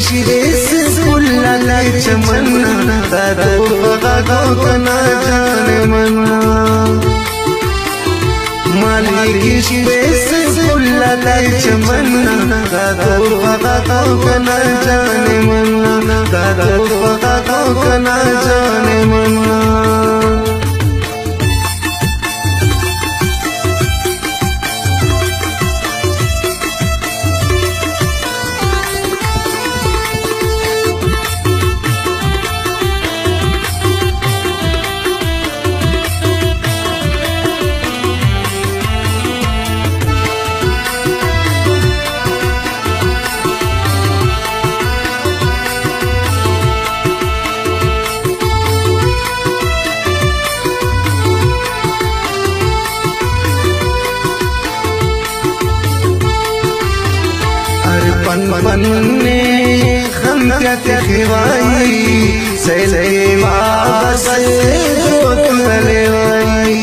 शिरे से फुल्ला लाई चमन्ना दादो बगा कना जाने मन्ना मालिकी शिरे से फुल्ला लाई चमन्ना दादो बगा कना जाने मन्ना दादो बगा कना जाने मन्ना पन्ने हम क्या खिवाई सैले वापस रोत लेवाई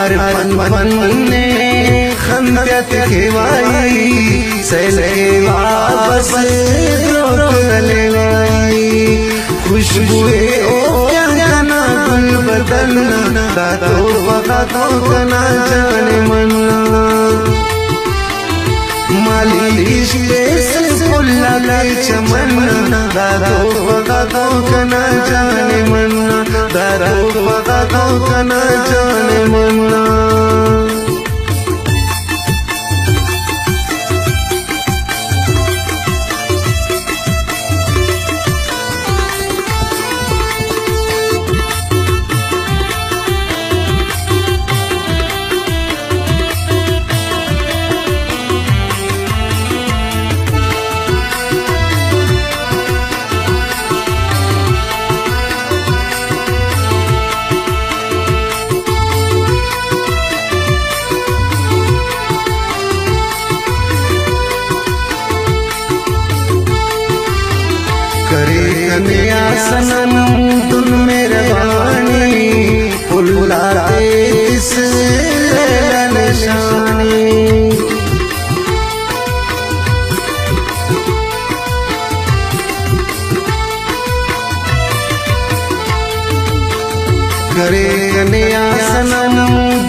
अरे पन्ने हम क्या खिवाई सैले वापस रोत लेवाई खुशबुए बदलना दादो बगा कना जाने मन्ना मालिकी शिरे से फुल्ला लाई चमन्ना दादो बगा कना जाने मन्ना दादो बगा कना जाने मन्ना करे कन्या सनम तुम मेरे वाणी फुलाते इस निशानी करे कन्या सनम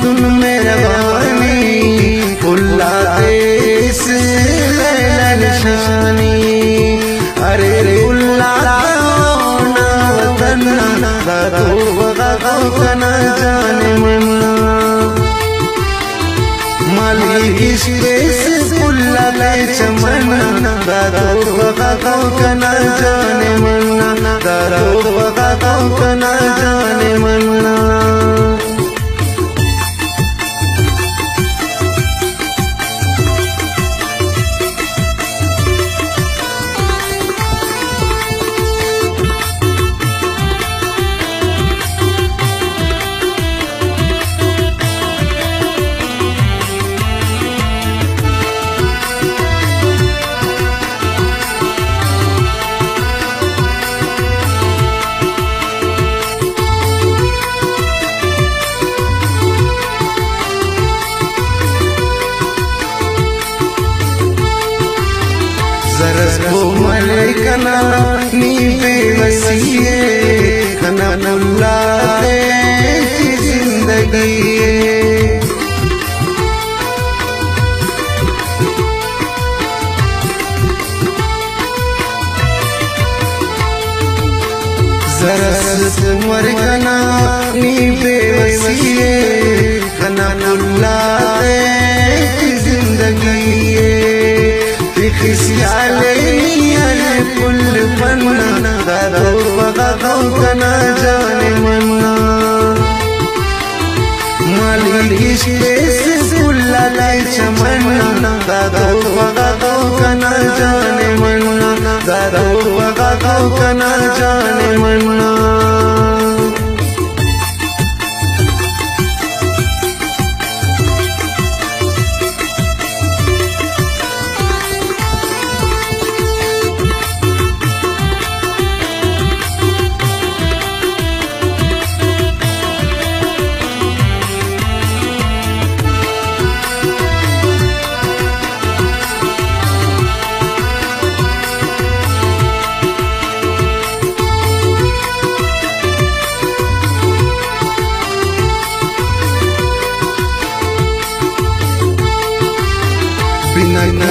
तुम मेरे वाणी फुलाते इस निशानी अरे दादो बगा कना जाने मन्ना मालिकी शिरे से फुल्ला लाई चमन्ना दादो बगा कना जाने मन्ना दादो बगा कना जाने मन्ना सरस कोमल कना नी बेवसिए कना मुल्ला की जिंदगी सरस कोमल कना नी बेवसिए कना मुल्ला की जिंदगी पुल पन्ना दादो बगा कना जाने मन्ना मालिकी शिरे से फुल्ला लाई चमन्ना दादो बगा कना जाने मन्ना दादो बगा कना जाने मन्ना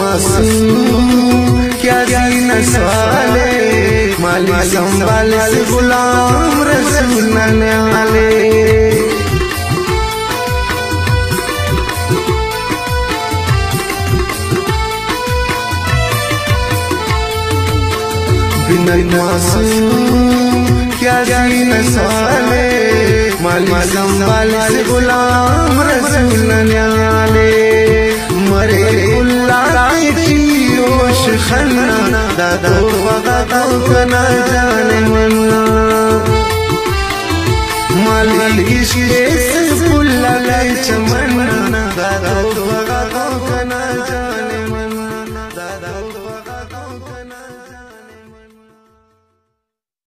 मासूम क्या सीना सवाले माली संभाले से गुलाम रसूल नाले बिना मासूम क्या सीना सवाले माली संभाले से गुलाम रसूल नाले मरे खन्ना दादा वगा कना जाने मन्ना मालिक इश्क़ से बुला ले चमन्ना दादा